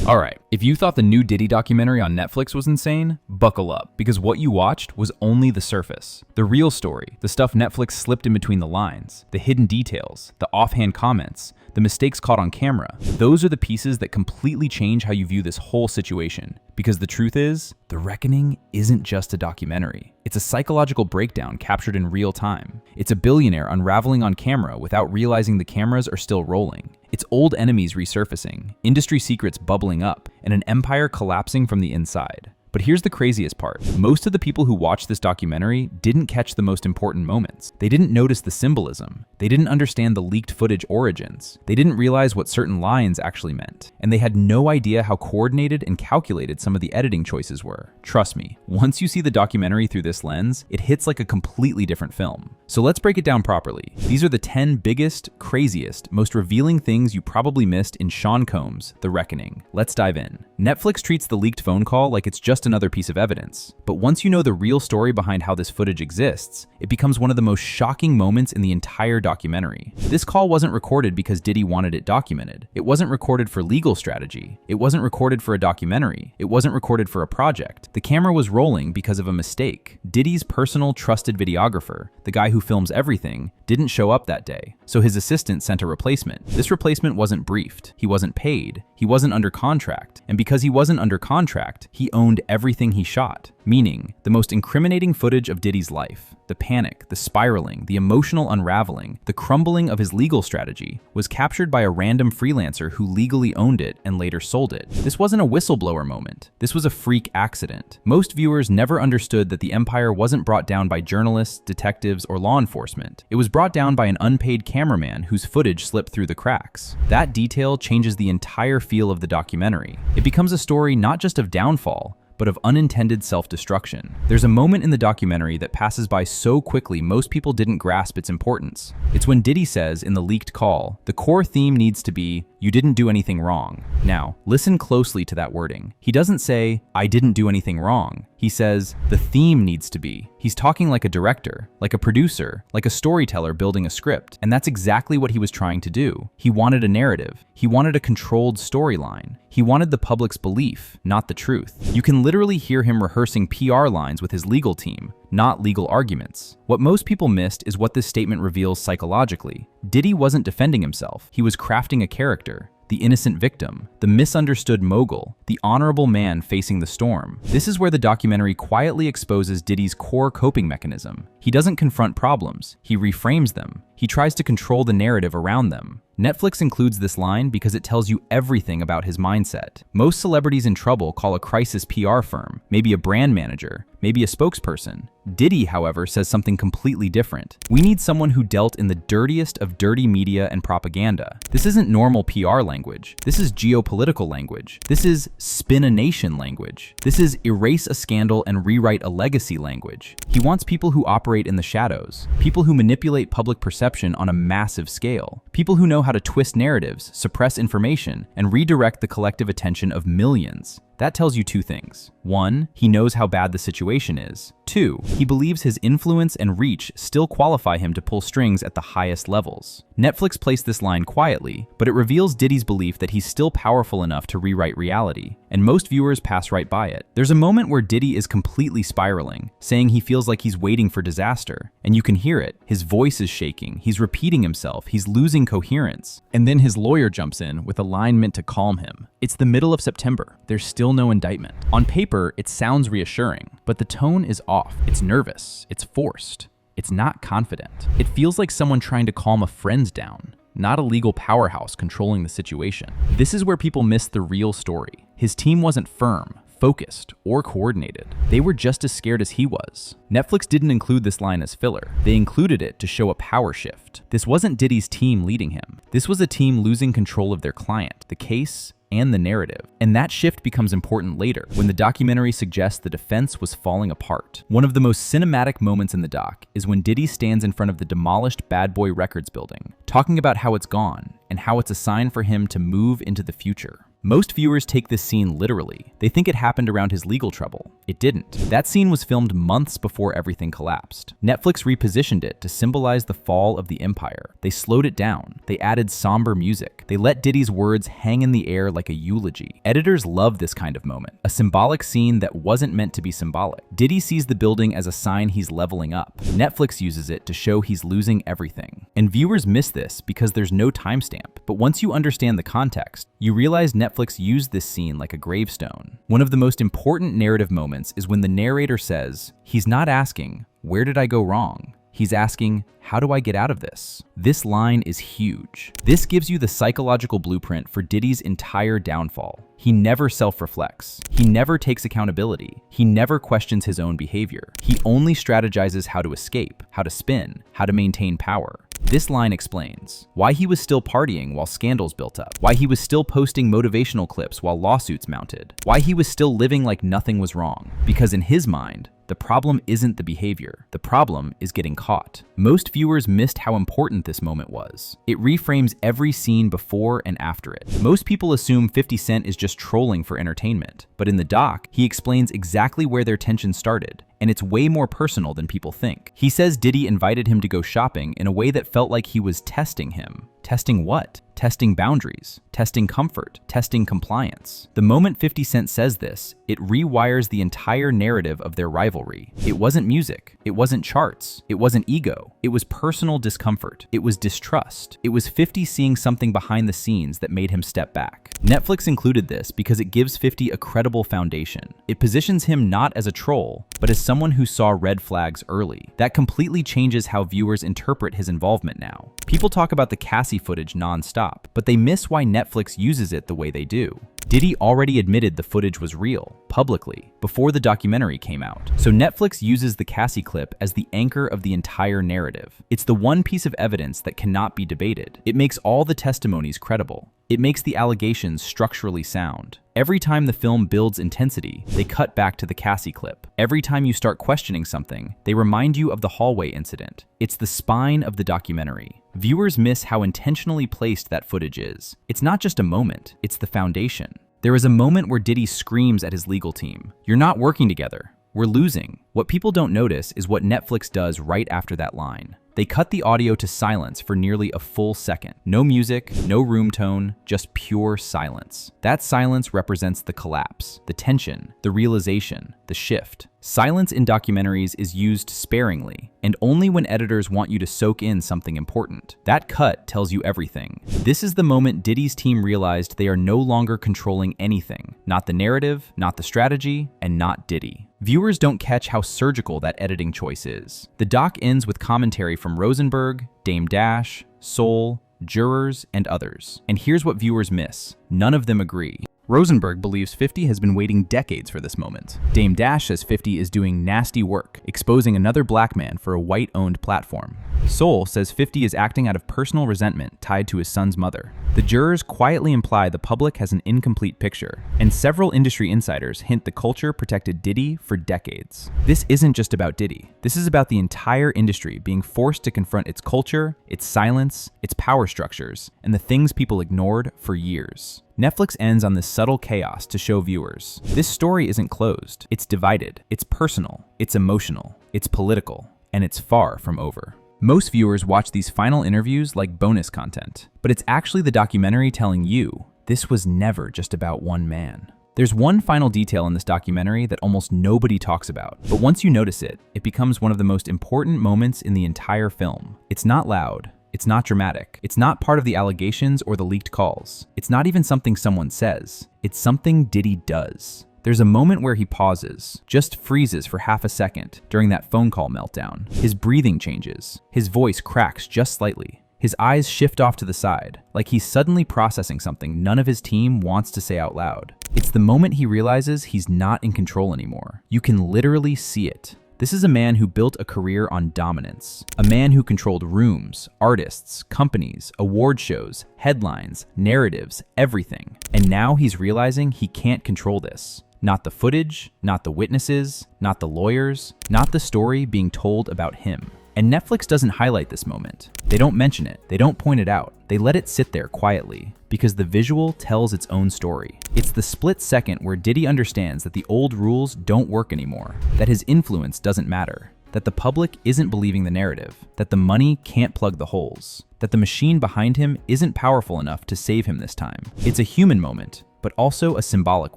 Alright, if you thought the new Diddy documentary on Netflix was insane, buckle up, because what you watched was only the surface. The real story, the stuff Netflix slipped in between the lines, the hidden details, the offhand comments, the mistakes caught on camera, those are the pieces that completely change how you view this whole situation. Because the truth is, The Reckoning isn't just a documentary. It's a psychological breakdown captured in real time. It's a billionaire unraveling on camera without realizing the cameras are still rolling. It's old enemies resurfacing, industry secrets bubbling up, and an empire collapsing from the inside. But here's the craziest part. Most of the people who watched this documentary didn't catch the most important moments. They didn't notice the symbolism. They didn't understand the leaked footage origins. They didn't realize what certain lines actually meant. And they had no idea how coordinated and calculated some of the editing choices were. Trust me, once you see the documentary through this lens, it hits like a completely different film. So let's break it down properly. These are the 10 biggest, craziest, most revealing things you probably missed in Sean Combs' The Reckoning. Let's dive in. Netflix treats the leaked phone call like it's just another piece of evidence. But once you know the real story behind how this footage exists, it becomes one of the most shocking moments in the entire documentary. This call wasn't recorded because Diddy wanted it documented. It wasn't recorded for legal strategy. It wasn't recorded for a documentary. It wasn't recorded for a project. The camera was rolling because of a mistake. Diddy's personal trusted videographer, the guy who films everything, didn't show up that day, so his assistant sent a replacement. This replacement wasn't briefed. He wasn't paid. He wasn't under contract. And because he wasn't under contract, he owned everything he shot. Meaning, the most incriminating footage of Diddy's life, the panic, the spiraling, the emotional unraveling, the crumbling of his legal strategy, was captured by a random freelancer who legally owned it and later sold it. This wasn't a whistleblower moment. This was a freak accident. Most viewers never understood that the empire wasn't brought down by journalists, detectives, or law enforcement. It was brought down by an unpaid cameraman whose footage slipped through the cracks. That detail changes the entire feel of the documentary. It becomes a story not just of downfall, but of unintended self-destruction. There's a moment in the documentary that passes by so quickly most people didn't grasp its importance. It's when Diddy says in the leaked call, the core theme needs to be, "You didn't do anything wrong." Now, listen closely to that wording. He doesn't say, "I didn't do anything wrong." He says, the theme needs to be. He's talking like a director, like a producer, like a storyteller building a script. And that's exactly what he was trying to do. He wanted a narrative. He wanted a controlled storyline. He wanted the public's belief, not the truth. You can literally hear him rehearsing PR lines with his legal team, not legal arguments. What most people missed is what this statement reveals psychologically. Diddy wasn't defending himself. He was crafting a character. The innocent victim, the misunderstood mogul, the honorable man facing the storm. This is where the documentary quietly exposes Diddy's core coping mechanism. He doesn't confront problems, he reframes them. He tries to control the narrative around them. Netflix includes this line because it tells you everything about his mindset. Most celebrities in trouble call a crisis PR firm, maybe a brand manager, maybe a spokesperson. Diddy, however, says something completely different. We need someone who dealt in the dirtiest of dirty media and propaganda. This isn't normal PR language. This is geopolitical language. This is spin a nation language. This is erase a scandal and rewrite a legacy language. He wants people who operate in the shadows, people who manipulate public perception on a massive scale, people who know how to twist narratives, suppress information, and redirect the collective attention of millions. That tells you two things. One, he knows how bad the situation is. Two, he believes his influence and reach still qualify him to pull strings at the highest levels. Netflix placed this line quietly, but it reveals Diddy's belief that he's still powerful enough to rewrite reality, and most viewers pass right by it. There's a moment where Diddy is completely spiraling, saying he feels like he's waiting for disaster, and you can hear it. His voice is shaking, he's repeating himself, he's losing coherence. And then his lawyer jumps in with a line meant to calm him. It's the middle of September. There's still no indictment. On paper, it sounds reassuring, but the tone is off. It's nervous. It's forced. It's not confident. It feels like someone trying to calm a friend down, not a legal powerhouse controlling the situation. This is where people miss the real story. His team wasn't firm, focused, or coordinated. They were just as scared as he was. Netflix didn't include this line as filler. They included it to show a power shift. This wasn't Diddy's team leading him. This was a team losing control of their client, the case, and the narrative. And that shift becomes important later, when the documentary suggests the defense was falling apart. One of the most cinematic moments in the doc is when Diddy stands in front of the demolished Bad Boy Records building, talking about how it's gone. and how it's a sign for him to move into the future. Most viewers take this scene literally. They think it happened around his legal trouble. It didn't. That scene was filmed months before everything collapsed. Netflix repositioned it to symbolize the fall of the empire. They slowed it down. They added somber music. They let Diddy's words hang in the air like a eulogy. Editors love this kind of moment, a symbolic scene that wasn't meant to be symbolic. Diddy sees the building as a sign he's leveling up. Netflix uses it to show he's losing everything. And viewers miss this because there's no timestamp. But once you understand the context, you realize Netflix used this scene like a gravestone. One of the most important narrative moments is when the narrator says, he's not asking, "Where did I go wrong?" He's asking, "How do I get out of this?" This line is huge. This gives you the psychological blueprint for Diddy's entire downfall. He never self-reflects. He never takes accountability. He never questions his own behavior. He only strategizes how to escape, how to spin, how to maintain power. This line explains why he was still partying while scandals built up, why he was still posting motivational clips while lawsuits mounted, why he was still living like nothing was wrong. Because in his mind, the problem isn't the behavior. The problem is getting caught. Most viewers missed how important this moment was. It reframes every scene before and after it. Most people assume 50 Cent is just trolling for entertainment, but in the doc, he explains exactly where their tension started, and it's way more personal than people think. He says Diddy invited him to go shopping in a way that felt like he was testing him. Testing what? Testing boundaries, testing comfort, testing compliance. The moment 50 Cent says this, it rewires the entire narrative of their rivalry. It wasn't music. It wasn't charts. It wasn't ego. It was personal discomfort. It was distrust. It was 50 seeing something behind the scenes that made him step back. Netflix included this because it gives 50 a credible foundation. It positions him not as a troll, but as someone who saw red flags early. That completely changes how viewers interpret his involvement now. People talk about the Cassie footage nonstop, but they miss why Netflix uses it the way they do. Diddy already admitted the footage was real, publicly, before the documentary came out. So Netflix uses the Cassie clip as the anchor of the entire narrative. It's the one piece of evidence that cannot be debated. It makes all the testimonies credible. It makes the allegations structurally sound. Every time the film builds intensity, they cut back to the Cassie clip. Every time you start questioning something, they remind you of the hallway incident. It's the spine of the documentary. Viewers miss how intentionally placed that footage is. It's not just a moment, it's the foundation. There is a moment where Diddy screams at his legal team, "You're not working together. We're losing." What people don't notice is what Netflix does right after that line. They cut the audio to silence for nearly a full second. No music, no room tone, just pure silence. That silence represents the collapse, the tension, the realization, the shift. Silence in documentaries is used sparingly, and only when editors want you to soak in something important. That cut tells you everything. This is the moment Diddy's team realized they are no longer controlling anything. Not the narrative, not the strategy, and not Diddy. Viewers don't catch how surgical that editing choice is. The doc ends with commentary from Rosenberg, Dame Dash, Soul, jurors, and others. And here's what viewers miss. None of them agree. Rosenberg believes 50 has been waiting decades for this moment. Dame Dash says 50 is doing nasty work, exposing another black man for a white-owned platform. Soul says 50 is acting out of personal resentment tied to his son's mother. The jurors quietly imply the public has an incomplete picture, and several industry insiders hint the culture protected Diddy for decades. This isn't just about Diddy. This is about the entire industry being forced to confront its culture, its silence, its power structures, and the things people ignored for years. Netflix ends on this subtle chaos to show viewers. This story isn't closed. It's divided. It's personal. It's emotional. It's political. And it's far from over. Most viewers watch these final interviews like bonus content, but it's actually the documentary telling you this was never just about one man. There's one final detail in this documentary that almost nobody talks about, but once you notice it, it becomes one of the most important moments in the entire film. It's not loud. It's not dramatic. It's not part of the allegations or the leaked calls. It's not even something someone says. It's something Diddy does. There's a moment where he pauses, just freezes for half a second during that phone call meltdown. His breathing changes. His voice cracks just slightly. His eyes shift off to the side, like he's suddenly processing something none of his team wants to say out loud. It's the moment he realizes he's not in control anymore. You can literally see it. This is a man who built a career on dominance. A man who controlled rooms, artists, companies, award shows, headlines, narratives, everything. And now he's realizing he can't control this. Not the footage, not the witnesses, not the lawyers, not the story being told about him. And Netflix doesn't highlight this moment. They don't mention it. They don't point it out. They let it sit there quietly because the visual tells its own story. It's the split second where Diddy understands that the old rules don't work anymore, that his influence doesn't matter, that the public isn't believing the narrative, that the money can't plug the holes, that the machine behind him isn't powerful enough to save him this time. It's a human moment, but also a symbolic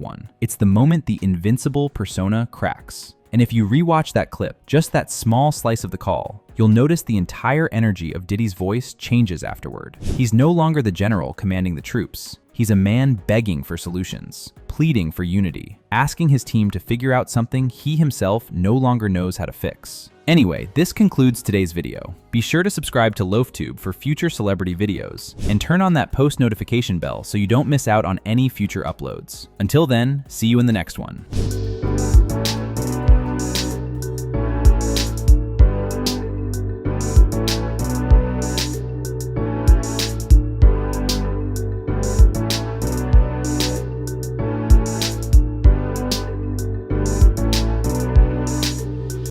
one. It's the moment the invincible persona cracks. And if you rewatch that clip, just that small slice of the call, you'll notice the entire energy of Diddy's voice changes afterward. He's no longer the general commanding the troops. He's a man begging for solutions, pleading for unity, asking his team to figure out something he himself no longer knows how to fix. Anyway, this concludes today's video. Be sure to subscribe to LoafTube for future celebrity videos, and turn on that post notification bell so you don't miss out on any future uploads. Until then, see you in the next one.